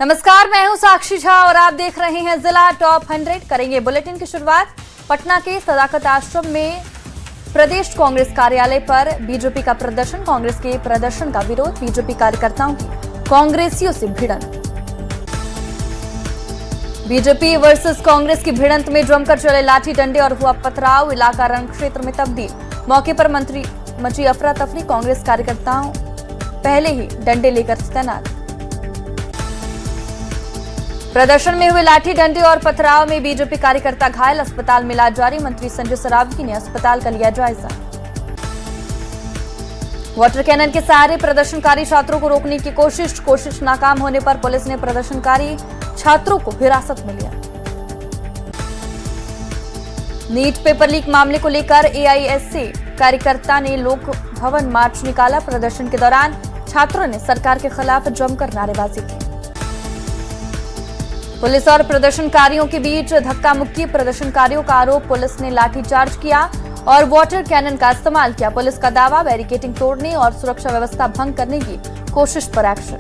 नमस्कार, मैं हूं साक्षी झा और आप देख रहे हैं जिला टॉप 100। करेंगे बुलेटिन की शुरुआत। पटना के सदाकत आश्रम में प्रदेश कांग्रेस कार्यालय पर बीजेपी का प्रदर्शन, कांग्रेस के प्रदर्शन का विरोध, बीजेपी कार्यकर्ताओं की कांग्रेसियों से भिड़ंत। बीजेपी वर्सेस कांग्रेस की भिड़ंत में जमकर चले लाठी डंडे और हुआ पथराव, इलाका रण क्षेत्र में तब्दील। मौके पर मची अफरा तफरी, कांग्रेस कार्यकर्ताओं पहले ही डंडे लेकर तैनात। प्रदर्शन में हुए लाठी डंडे और पथराव में बीजेपी कार्यकर्ता घायल, अस्पताल में इलाज जारी। मंत्री संजय सरावगी ने अस्पताल का लिया जायजा। वाटर कैनन के सहारे प्रदर्शनकारी छात्रों को रोकने की कोशिश नाकाम होने पर पुलिस ने प्रदर्शनकारी छात्रों को हिरासत में लिया। नीट पेपर लीक मामले को लेकर एआईएससी कार्यकर्ता ने लोक भवन मार्च निकाला। प्रदर्शन के दौरान छात्रों ने सरकार के खिलाफ जमकर नारेबाजी की। पुलिस और प्रदर्शनकारियों के बीच धक्का मुक्की, प्रदर्शनकारियों का आरोप पुलिस ने लाठीचार्ज किया और वाटर कैनन का इस्तेमाल किया। पुलिस का दावा, बैरिकेडिंग तोड़ने और सुरक्षा व्यवस्था भंग करने की कोशिश पर एक्शन।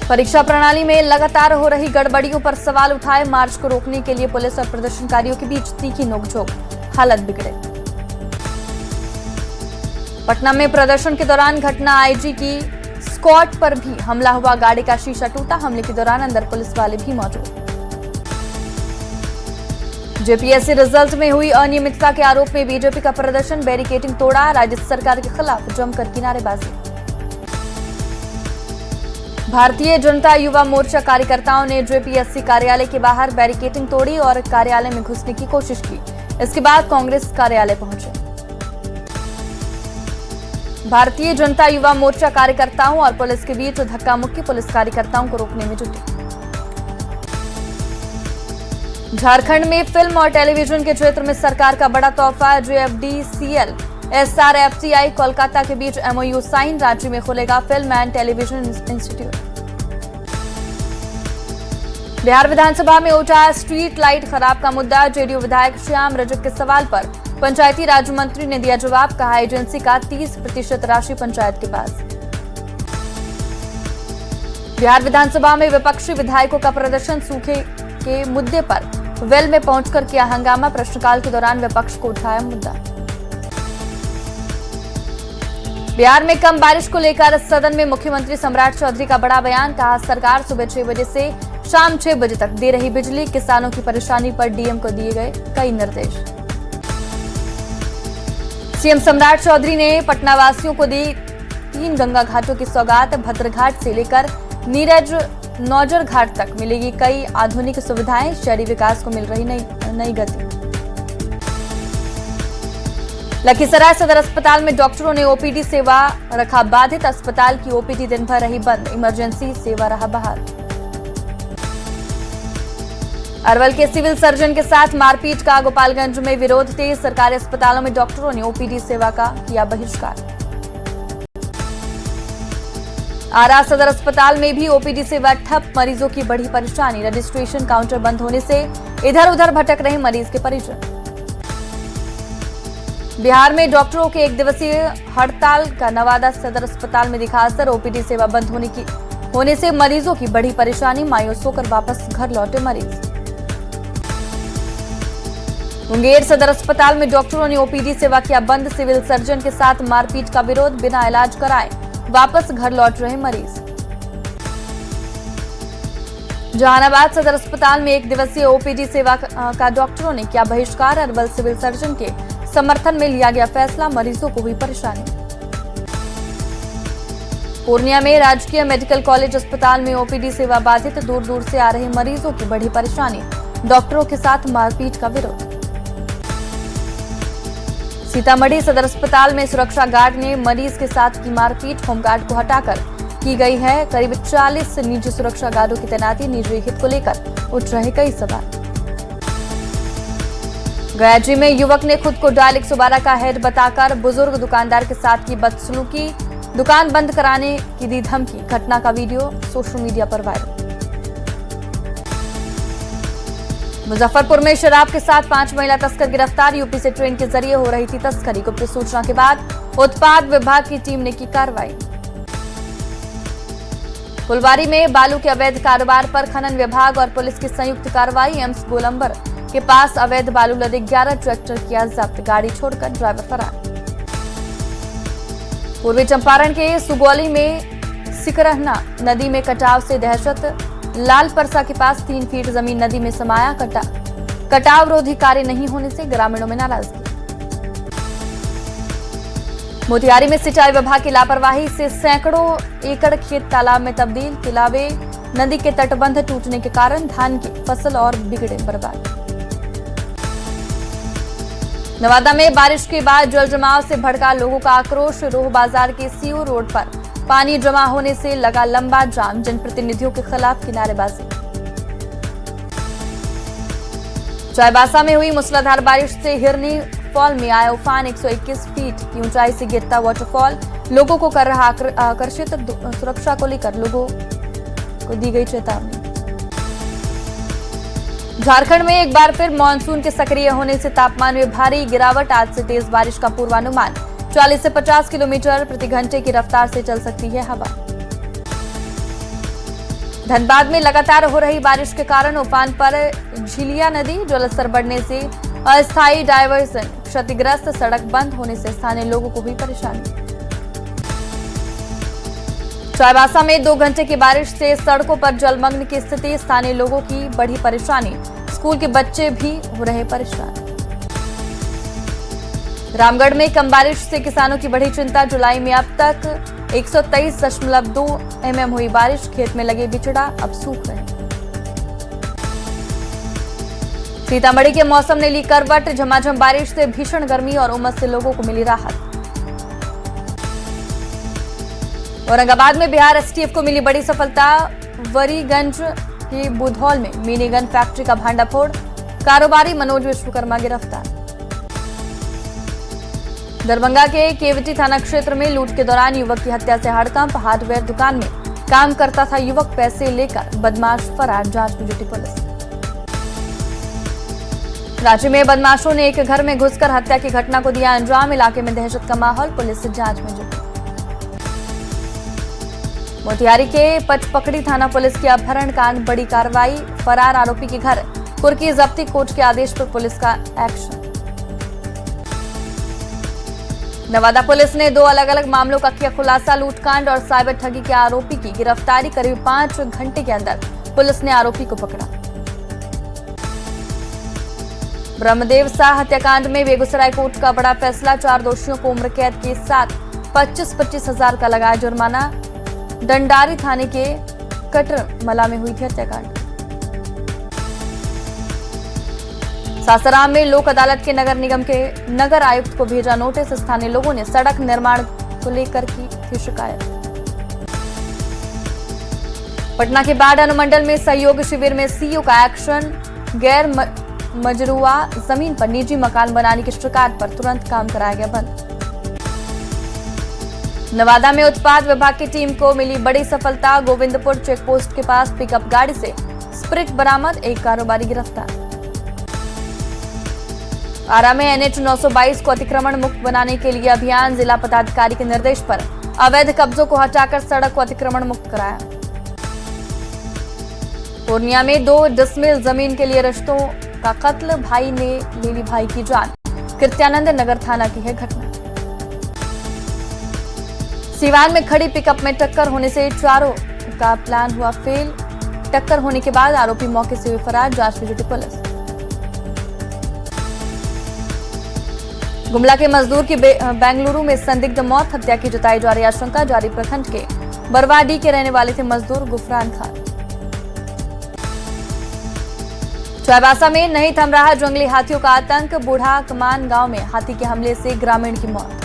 परीक्षा प्रणाली में लगातार हो रही गड़बड़ियों पर सवाल उठाए, मार्च को रोकने के लिए पुलिस और प्रदर्शनकारियों के बीच तीखी नोकझोंक, हालत बिगड़े। पटना में प्रदर्शन के दौरान घटना, आईजी की स्क्वाड पर भी हमला हुआ, गाड़ी का शीशा टूटा। हमले के दौरान अंदर पुलिस वाले भी मौजूद। जेपीएससी रिजल्ट में हुई अनियमितता के आरोप में बीजेपी का प्रदर्शन, बैरिकेडिंग तोड़ा, राज्य सरकार के खिलाफ जमकर की नारेबाजी। भारतीय जनता युवा मोर्चा कार्यकर्ताओं ने जेपीएससी कार्यालय के बाहर बैरिकेडिंग तोड़ी और कार्यालय में घुसने की कोशिश की। इसके बाद कांग्रेस कार्यालय पहुंचे। भारतीय जनता युवा मोर्चा कार्यकर्ताओं और पुलिस के बीच धक्का मुक्की, पुलिस कार्यकर्ताओं को रोकने में जुटी। झारखंड में फिल्म और टेलीविजन के क्षेत्र में सरकार का बड़ा तोहफा, जेएफडीसीएल एसआरएफटीआई कोलकाता के बीच एमओयू साइन, राज्य में खुलेगा film and television institute. Bihar विधानसभा में उठा स्ट्रीट लाइट खराब का मुद्दा, जेडीयू विधायक श्याम रजक के सवाल पर पंचायती राज मंत्री ने दिया जवाब, कहा एजेंसी का 30% राशि पंचायत के पास। बिहार विधानसभा में विपक्षी विधायकों का प्रदर्शन, सूखे के मुद्दे पर वेल में पहुंचकर किया हंगामा, प्रश्नकाल के दौरान विपक्ष को उठाया मुद्दा। बिहार में कम बारिश को लेकर सदन में मुख्यमंत्री सम्राट चौधरी का बड़ा बयान, कहा सरकार सुबह 6 बजे से शाम 6 बजे तक दे रही बिजली, किसानों की परेशानी पर डीएम को दिए गए कई निर्देश। सीएम सम्राट चौधरी ने पटना वासियों को दी 3 गंगा घाटों की सौगात, भद्रघाट से लेकर नीरज नौजर घाट तक मिलेगी कई आधुनिक सुविधाएं, शहरी विकास को मिल रही नई गति। लखीसराय सदर अस्पताल में डॉक्टरों ने ओपीडी सेवा रखा बाधित, अस्पताल की ओपीडी दिन भर रही बंद, इमरजेंसी सेवा रहा बहाल। अरवल के सिविल सर्जन के साथ मारपीट का गोपालगंज में विरोध तेज, सरकारी अस्पतालों में डॉक्टरों ने ओपीडी सेवा का किया बहिष्कार। आरा सदर अस्पताल में भी ओपीडी सेवा ठप, मरीजों की बढ़ी परेशानी, रजिस्ट्रेशन काउंटर बंद होने से इधर उधर भटक रहे मरीज के परिजन। बिहार में डॉक्टरों के 1 दिवसीय हड़ताल का नवादा सदर अस्पताल में दिखा असर, ओपीडी सेवा बंद होने से मरीजों की बढ़ी परेशानी, मायूस होकर वापस घर लौटे मरीज। मुंगेर सदर अस्पताल में डॉक्टरों ने ओपीडी सेवा किया बंद, सिविल सर्जन के साथ मारपीट का विरोध, बिना इलाज कराए वापस घर लौट रहे मरीज। जहानाबाद सदर अस्पताल में 1 दिवसीय ओपीडी सेवा का डॉक्टरों ने किया बहिष्कार, अरवल सिविल सर्जन के समर्थन में लिया गया फैसला, मरीजों को हुई परेशानी। पूर्णिया में राजकीय मेडिकल कॉलेज अस्पताल में ओपीडी सेवा बाधित, दूर दूर से आ रहे मरीजों की बढ़ी परेशानी, डॉक्टरों के साथ मारपीट का विरोध। सीतामढ़ी सदर अस्पताल में सुरक्षा गार्ड ने मरीज के साथ की मारपीट, होमगार्ड को हटाकर की गई है करीब 40 निजी सुरक्षा गार्डों की तैनाती, निजी हित को लेकर उठ रहे कई सवाल। गयाजी में युवक ने खुद को डायल 112 का हेड बताकर बुजुर्ग दुकानदार के साथ की बदसलूकी, दुकान बंद कराने की दी धमकी, घटना का वीडियो सोशल मीडिया पर वायरल। मुजफ्फरपुर में शराब के साथ 5 महिला तस्कर गिरफ्तार, यूपी से ट्रेन के जरिए हो रही थी तस्करी, गुप्त सूचना के बाद उत्पाद विभाग की टीम ने की कार्रवाई। फुलवारी में बालू के अवैध कारोबार पर खनन विभाग और पुलिस की संयुक्त कार्रवाई। एम्स गोलंबर के पास अवैध बालू लदे 11 ट्रैक्टर किया जब्त, गाड़ी छोड़कर ड्राइवर फरार। पूर्वी चंपारण के सुगौली में सिकरहना नदी में कटाव से दहशत, लाल परसा के पास 3 फीट जमीन नदी में समाया, कटाव रोधी कार्य नहीं होने से ग्रामीणों में नाराजगी। मोतिहारी में सिंचाई विभाग की लापरवाही से सैकड़ों एकड़ खेत तालाब में तब्दील, तिलावे नदी के तटबंध टूटने के कारण धान की फसल और बिगड़े बर्बाद। नवादा में बारिश के बाद जल जमाव से भड़का लोगों का आक्रोश, रोह बाजार के सीओ रोड पर पानी जमा होने से लगा लंबा जाम, जनप्रतिनिधियों के खिलाफ किनारेबाजी। चाईबासा में हुई मूसलाधार बारिश से हिरनी फॉल में आया उफान, 121 फीट की ऊंचाई से गिरता वाटरफॉल लोगों को कर रहा आकर्षित, सुरक्षा को लेकर लोगों को दी गई चेतावनी। झारखंड में एक बार फिर मानसून के सक्रिय होने से तापमान में भारी गिरावट, आज से तेज बारिश का पूर्वानुमान, 40 से 50 किलोमीटर प्रति घंटे की रफ्तार से चल सकती है हवा। धनबाद में लगातार हो रही बारिश के कारण उफान पर झिलिया नदी, जलस्तर बढ़ने से अस्थायी डायवर्जन क्षतिग्रस्त, सड़क बंद होने से स्थानीय लोगों को हुई परेशानी। चाईबासा में 2 घंटे की बारिश से सड़कों पर जलमग्न की स्थिति, स्थानीय लोगों की बढ़ी परेशानी, स्कूल के बच्चे भी हो रहे परेशान। रामगढ़ में कम बारिश से किसानों की बढ़ी चिंता, जुलाई में अब तक 123.2 mm हुई बारिश, खेत में लगे बिचड़ा अब सूख रहे। सीतामढ़ी के मौसम ने ली करवट, झमाझम बारिश से भीषण गर्मी और उमस से लोगों को मिली राहत। औरंगाबाद में बिहार एसटीएफ को मिली बड़ी सफलता, वरीगंज के बुधौल में मिनी गन फैक्ट्री का भांडाफोड़, कारोबारी मनोज विश्वकर्मा गिरफ्तार। दरभंगा के केवटी थाना क्षेत्र में लूट के दौरान युवक की हत्या से हड़कंप, हार्डवेयर दुकान में काम करता था युवक, पैसे लेकर बदमाश फरार, जांच में जुटी पुलिस। राज्य में बदमाशों ने एक घर में घुसकर हत्या की घटना को दिया अंजाम, इलाके में दहशत का माहौल, पुलिस जांच में जुटी। मोतिहारी के पचपकड़ी थाना पुलिस की अपहरण कांड, बड़ी कार्रवाई, फरार आरोपी के घर कुर्की जब्ती, कोर्ट के आदेश पर पुलिस का एक्शन। नवादा पुलिस ने 2 अलग अलग मामलों का किया खुलासा, लूटकांड और साइबर ठगी के आरोपी की गिरफ्तारी, करीब 5 घंटे के अंदर पुलिस ने आरोपी को पकड़ा। ब्रह्मदेव शाह हत्याकांड में बेगूसराय कोर्ट का बड़ा फैसला, 4 दोषियों को उम्र कैद के साथ 25-25 हजार का लगाया जुर्माना। डंडारी थाने के कटरमला में हुई थी हत्याकांड। सासाराम में लोक अदालत के नगर निगम के नगर आयुक्त को भेजा नोटिस, स्थानीय लोगों ने सड़क निर्माण को लेकर की थी शिकायत। पटना के बाढ़ अनुमंडल में सहयोग शिविर में सीईओ का एक्शन, गैर मजरूआ जमीन पर निजी मकान बनाने की शिकायत पर तुरंत काम कराया गया बंद। नवादा में उत्पाद विभाग की टीम को मिली बड़ी सफलता, गोविंदपुर चेकपोस्ट के पास पिकअप गाड़ी से स्प्रिट बरामद, एक कारोबारी गिरफ्तार। आरा में NH 922 को अतिक्रमण मुक्त बनाने के लिए अभियान, जिला पदाधिकारी के निर्देश पर अवैध कब्जों को हटाकर सड़क को अतिक्रमण मुक्त कराया। पूर्णिया में 2 डिसमिल जमीन के लिए रिश्तों का कत्ल, भाई ने ले ली भाई की जान, कृत्यानंद नगर थाना की है घटना। सीवान में खड़ी पिकअप में टक्कर होने से चारों का प्लान हुआ फेल, टक्कर होने के बाद आरोपी मौके से हुए फरार, जांच में जुटी पुलिस। गुमला के मजदूर की बेंगलुरु में संदिग्ध मौत, हत्या की जताई जा रही आशंका, जारी प्रखंड के बरवाडी के रहने वाले थे मजदूर गुफरान खान। चाईबासा में नहीं थम रहा जंगली हाथियों का आतंक, बूढ़ा कमान गांव में हाथी के हमले से ग्रामीण की मौत।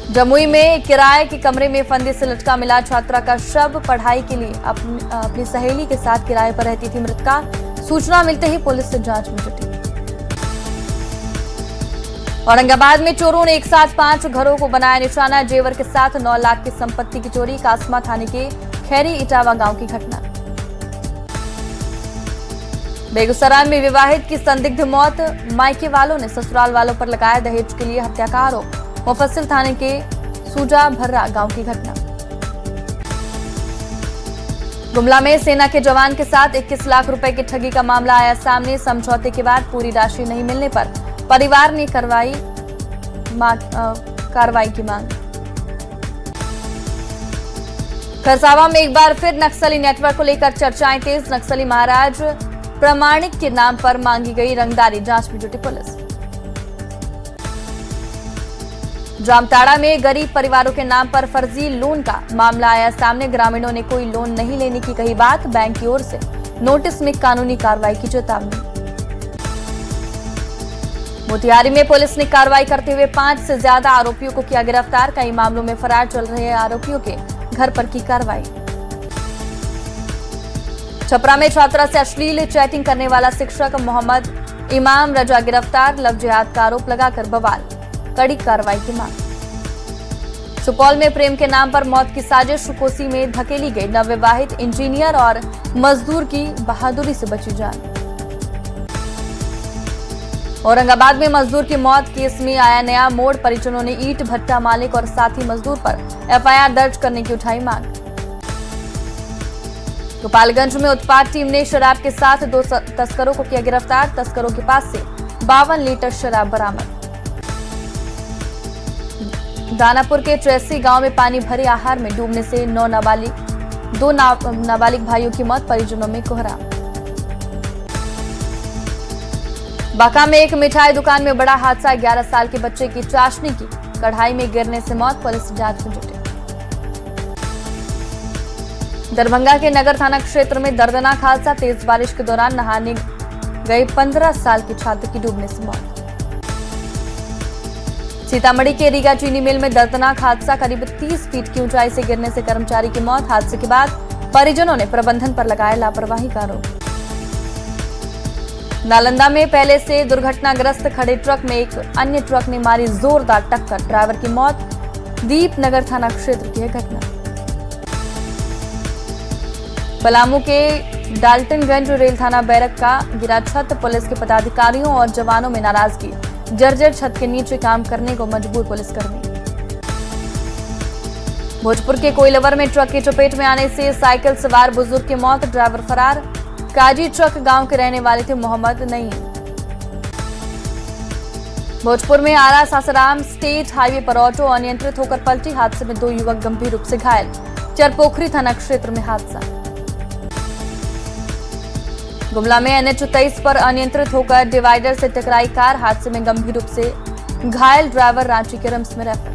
जमुई में किराए के कमरे में फंदे से लटका मिला छात्रा का शव, पढ़ाई के लिए अपनी सहेली के साथ किराए पर रहती थी मृतका, सूचना मिलते ही पुलिस से जांच में जुटी। औरंगाबाद में चोरों ने एक साथ 5 घरों को बनाया निशाना, जेवर के साथ 9 लाख की संपत्ति की चोरी, कासमा थाने के खैरी इटावा गांव की घटना। बेगूसराय में विवाहित की संदिग्ध मौत, मायके वालों ने ससुराल वालों पर लगाया दहेज के लिए हत्या का आरोप, मुफस्सिल थाने के सूजा भर्रा गांव की घटना। गुमला में सेना के जवान के साथ 21 लाख रुपए की ठगी का मामला आया सामने। समझौते के बाद पूरी राशि नहीं मिलने पर परिवार ने कार्रवाई की मांग। खरसावां में एक बार फिर नक्सली नेटवर्क को लेकर चर्चाएं तेज। नक्सली महाराज प्रमाणिक के नाम पर मांगी गई रंगदारी, जांच में जुटी पुलिस। जामताड़ा में गरीब परिवारों के नाम पर फर्जी लोन का मामला आया सामने। ग्रामीणों ने कोई लोन नहीं लेने की कही बात, बैंक की ओर से नोटिस में कानूनी कार्रवाई की चेतावनी। मोतिहारी में पुलिस ने कार्रवाई करते हुए 5 से ज्यादा आरोपियों को किया गिरफ्तार। कई मामलों में फरार चल रहे आरोपियों के घर पर की कार्रवाई। छपरा में छात्रा से अश्लील चैटिंग करने वाला शिक्षक मोहम्मद इमाम रजा गिरफ्तार। लव जिहाद का आरोप लगाकर बवाल, कड़ी कार्रवाई की मांग। सुपौल में प्रेम के नाम पर मौत की साजिश, कोसी में धकेली गई नवविवाहित इंजीनियर और मजदूर की बहादुरी से बची जान। औरंगाबाद में मजदूर की मौत केस में आया नया मोड़, परिजनों ने ईंट भट्टा मालिक और साथी मजदूर पर एफआईआर दर्ज करने की उठाई मांग। गोपालगंज में उत्पाद टीम ने शराब के साथ 2 तस्करों को किया गिरफ्तार। तस्करों के पास से 52 लीटर शराब बरामद। दानापुर के ट्रेसी गांव में पानी भरे आहार में डूबने से 2 नाबालिग भाइयों की मौत, परिजनों में कोहराम। बांका में एक मिठाई दुकान में बड़ा हादसा, 11 साल के बच्चे की चाशनी की कढ़ाई में गिरने से मौत, पुलिस जांच में जुटी। दरभंगा के नगर थाना क्षेत्र में दर्दनाक हादसा, तेज बारिश के दौरान नहाने गए 15 साल के छात्र की डूबने से मौत। सीतामढ़ी के रीगा चीनी मिल में दर्दनाक हादसा, करीब 30 फीट की ऊंचाई से गिरने से कर्मचारी की मौत। हादसे के बाद परिजनों ने प्रबंधन पर लगाया लापरवाही का आरोप। नालंदा में पहले से दुर्घटनाग्रस्त खड़े ट्रक में एक अन्य ट्रक ने मारी जोरदार टक्कर, ड्राइवर की मौत। दीपनगर थाना क्षेत्र की है घटना। पलामू के डाल्टनगंज रेल थाना बैरक का गिरा छत, पुलिस के पदाधिकारियों और जवानों में नाराजगी। जर्जर छत के नीचे काम करने को मजबूर पुलिसकर्मी। भोजपुर के कोइलवर में ट्रक की चपेट में आने से साइकिल सवार बुजुर्ग की मौत, ड्राइवर फरार। काजी ट्रक गांव के रहने वाले थे मोहम्मद नईम। भोजपुर में आरा सासाराम स्टेट हाईवे पर ऑटो अनियंत्रित होकर पलटी, हादसे में 2 युवक गंभीर रूप से घायल। चरपोखरी थाना क्षेत्र में हादसा। गुमला में NH 23 पर अनियंत्रित होकर डिवाइडर से टकराई कार, हादसे में गंभीर रूप से घायल ड्राइवर रांची के रिम्स में रेफर।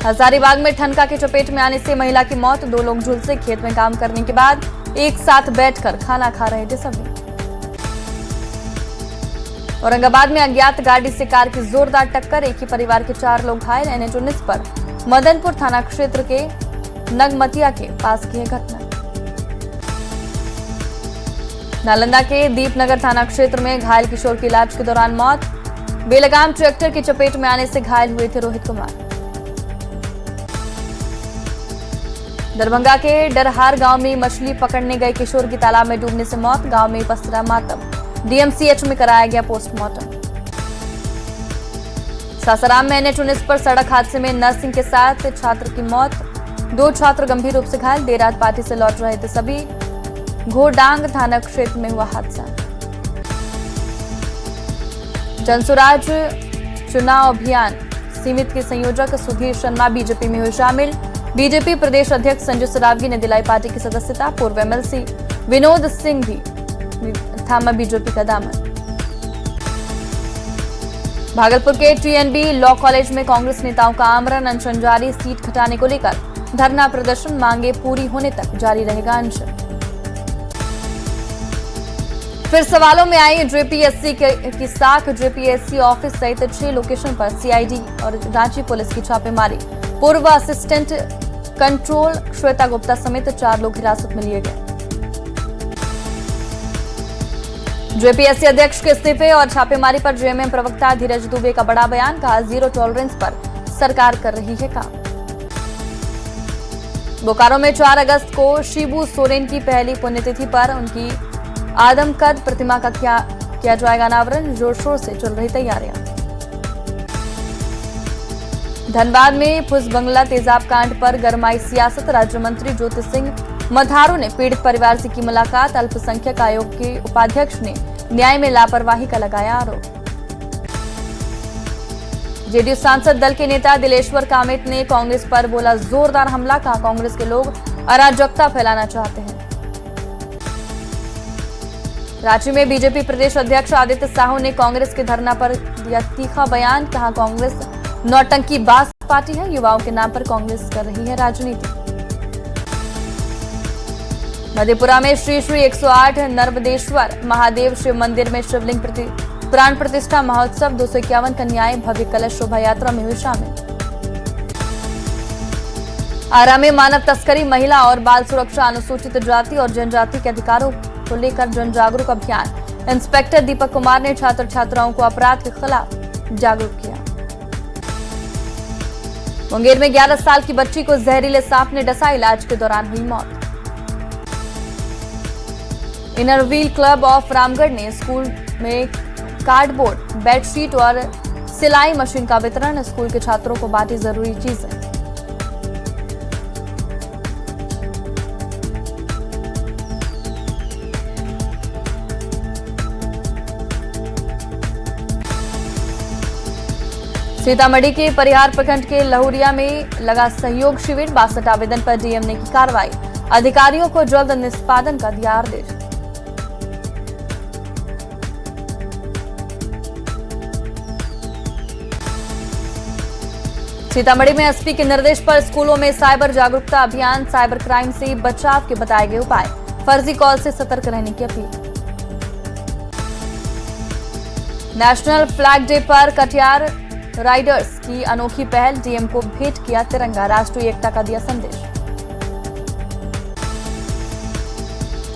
हजारीबाग में ठनका की चपेट में आने से महिला की मौत, 2 लोग झुलसे, खेत में काम करने के बाद एक साथ बैठकर खाना खा रहे थे सभी। औरंगाबाद में अज्ञात गाड़ी से कार की जोरदार टक्कर, एक ही परिवार के 4 लोग घायल। NH 19 पर मदनपुर थाना क्षेत्र के नगमतिया के पास की है घटना। नालंदा के दीपनगर थाना क्षेत्र में घायल किशोर की इलाज के दौरान मौत। बेलगाम ट्रैक्टर की चपेट में आने से घायल हुए थे रोहित कुमार। दरभंगा के डरहार गांव में मछली पकड़ने गए किशोर की तालाब में डूबने से मौत, गांव में पसरा मातम। DMCH में कराया गया पोस्टमार्टम। सासाराम में NH 19 पर सड़क हादसे में नर्सिंग के साथ छात्र की मौत, 2 छात्र गंभीर रूप से घायल। देर रात पार्टी से लौट रहे थे सभी। घोडांग थाना क्षेत्र में हुआ हादसा। जनसुराज चुनाव अभियान समिति के संयोजक सुधीर शर्मा बीजेपी में हुए शामिल। बीजेपी प्रदेश अध्यक्ष संजय सरावगी ने दिलाई पार्टी की सदस्यता। पूर्व MLC विनोद सिंह भी थामा बीजेपी का दामन। भागलपुर के TNB लॉ कॉलेज में कांग्रेस नेताओं का आमरण अनशन जारी, सीट घटाने को लेकर धरना प्रदर्शन, मांगे पूरी होने तक जारी रहेगा अनशन। फिर सवालों में आई JPSC की साख, JPSC ऑफिस सहित 6 लोकेशन पर CID और रांची पुलिस की छापेमारी। पूर्व असिस्टेंट कंट्रोल श्वेता गुप्ता समेत 4 लोग हिरासत में लिए गए। JPSC अध्यक्ष के इस्तीफे और छापेमारी पर JMM प्रवक्ता धीरज दुबे का बड़ा बयान, कहा 0 टॉलरेंस पर सरकार कर रही है काम। बोकारो में 4 अगस्त को शिबू सोरेन की पहली पुण्यतिथि पर उनकी आदमकद प्रतिमा का किया जाएगा अनावरण, जोर शोर से चल रही तैयारियां। धनबाद में फुस बंगला तेजाब कांड पर गरमाई सियासत। राज्य मंत्री ज्योति सिंह मधारू ने पीड़ित परिवार से की मुलाकात। अल्पसंख्यक आयोग के उपाध्यक्ष ने न्याय में लापरवाही का लगाया आरोप। जेडीयू सांसद दल के नेता दिलेश्वर कामेत ने कांग्रेस पर बोला जोरदार हमला। कहा कांग्रेस के लोग अराजकता फैलाना चाहते हैं। रांची में बीजेपी प्रदेश अध्यक्ष आदित्य साहू ने कांग्रेस के धरना पर दिया तीखा बयान। कहा कांग्रेस नौटंकीबाज पार्टी है, युवाओं के नाम पर कांग्रेस कर रही है राजनीति। मधेपुरा में श्री श्री 108 नर्मदेश्वर महादेव शिव मंदिर में शिवलिंग प्राण प्रतिष्ठा महोत्सव 251 कन्याएं भव्य कलश शोभा यात्रा में हुई शामिल। आरा में मानव तस्करी, महिला और बाल सुरक्षा, अनुसूचित जाति और जनजाति के अधिकारों को लेकर जन जागरूक अभियान। इंस्पेक्टर दीपक कुमार ने छात्र छात्राओं को अपराध के खिलाफ जागरूक किया। मुंगेर में 11 साल की बच्ची को जहरीले सांप ने डसा, इलाज के दौरान हुई मौत। Inner wheel club of Ramgarh ने स्कूल में कार्डबोर्ड, बेडशीट और सिलाई मशीन का वितरण। स्कूल के छात्रों को बांटी जरूरी चीजें। सीतामढ़ी के परिहार प्रखंड के लहुरिया में लगा सहयोग शिविर। 62 आवेदन पर डीएम ने की कार्रवाई। अधिकारियों को जल्द निष्पादन का दिया आदेश। सीतामढ़ी में एसपी के निर्देश पर स्कूलों में साइबर जागरूकता अभियान। साइबर क्राइम से बचाव के बताए गए उपाय। फर्जी कॉल से सतर्क रहने की अपील। नेशनल फ्लैग डे पर कटिहार राइडर्स की अनोखी पहल। डीएम को भेंट किया तिरंगा, राष्ट्रीय एकता का दिया संदेश।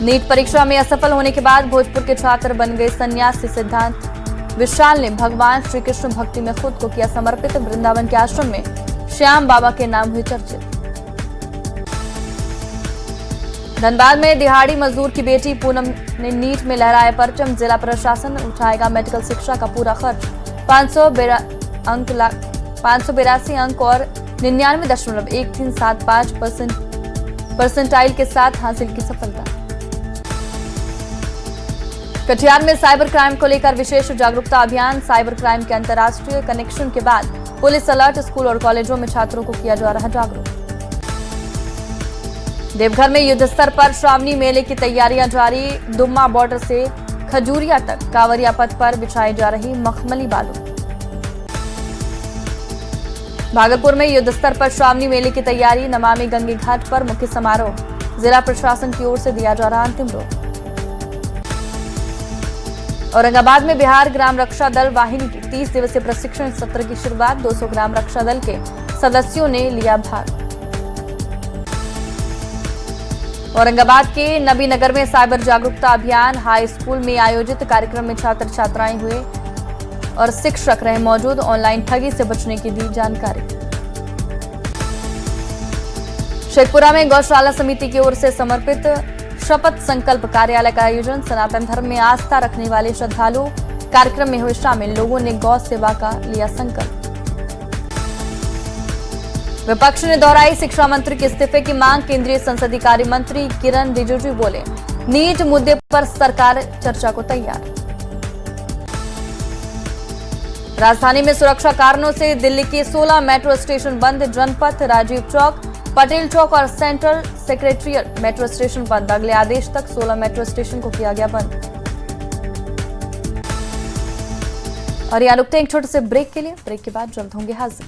नीट परीक्षा में असफल होने के बाद भोजपुर के छात्र बन गए सन्यासी। सिद्धांत विशाल ने भगवान श्री कृष्ण भक्ति में खुद को किया समर्पित। वृंदावन के आश्रम में श्याम बाबा के नाम हुए चर्चित। धनबाद में दिहाड़ी मजदूर की बेटी पूनम ने नीट में लहराया परचम। जिला प्रशासन उठाएगा मेडिकल शिक्षा का पूरा खर्च। 582 अंक और 99.1375 परसेंटाइल के साथ हासिल की सफलता। कटिहार में साइबर क्राइम को लेकर विशेष जागरूकता अभियान। साइबर क्राइम के अंतर्राष्ट्रीय कनेक्शन के बाद पुलिस अलर्ट। स्कूल और कॉलेजों में छात्रों को किया जा रहा जागरूक। देवघर में युद्ध स्तर पर श्रावणी मेले की तैयारियां जारी। दुम्मा बॉर्डर से खजूरिया तक कांवरिया पथ पर बिछाई जा रही मखमली बालू। भागलपुर में युद्ध स्तर पर श्रावणी मेले की तैयारी। नमामि गंगे घाट पर मुख्य समारोह। जिला प्रशासन की ओर से दिया जा रहा अंतिम रूप। औरंगाबाद में बिहार ग्राम रक्षा दल वाहिनी की 30 दिवसीय प्रशिक्षण सत्र की शुरुआत। 200 ग्राम रक्षा दल के सदस्यों ने लिया भाग। औरंगाबाद के नबीनगर में साइबर जागरूकता अभियान। हाई स्कूल में आयोजित कार्यक्रम में छात्र छात्राएं हुए और शिक्षक रहे मौजूद। ऑनलाइन ठगी से बचने की दी जानकारी। शेखपुरा में गौशाला समिति की ओर से समर्पित शपथ संकल्प कार्यालय का आयोजन। सनातन धर्म में आस्था रखने वाले श्रद्धालु कार्यक्रम में हुए शामिल। लोगों ने गौ सेवा का लिया संकल्प। विपक्ष ने दोहराई शिक्षा मंत्री के इस्तीफे की मांग। केंद्रीय संसदीय कार्य मंत्री किरण रिजिजू बोले नीट मुद्दे पर सरकार चर्चा को तैयार। राजधानी में सुरक्षा कारणों से दिल्ली के 16 मेट्रो स्टेशन बंद। जनपथ, राजीव चौक, पटेल चौक और सेंट्रल सेक्रेटरिएट मेट्रो स्टेशन बंद। अगले आदेश तक 16 मेट्रो स्टेशन को किया गया बंद। और यहां रुकते हैं एक छोटे से ब्रेक के लिए। ब्रेक के बाद जल्द होंगे हाजिर।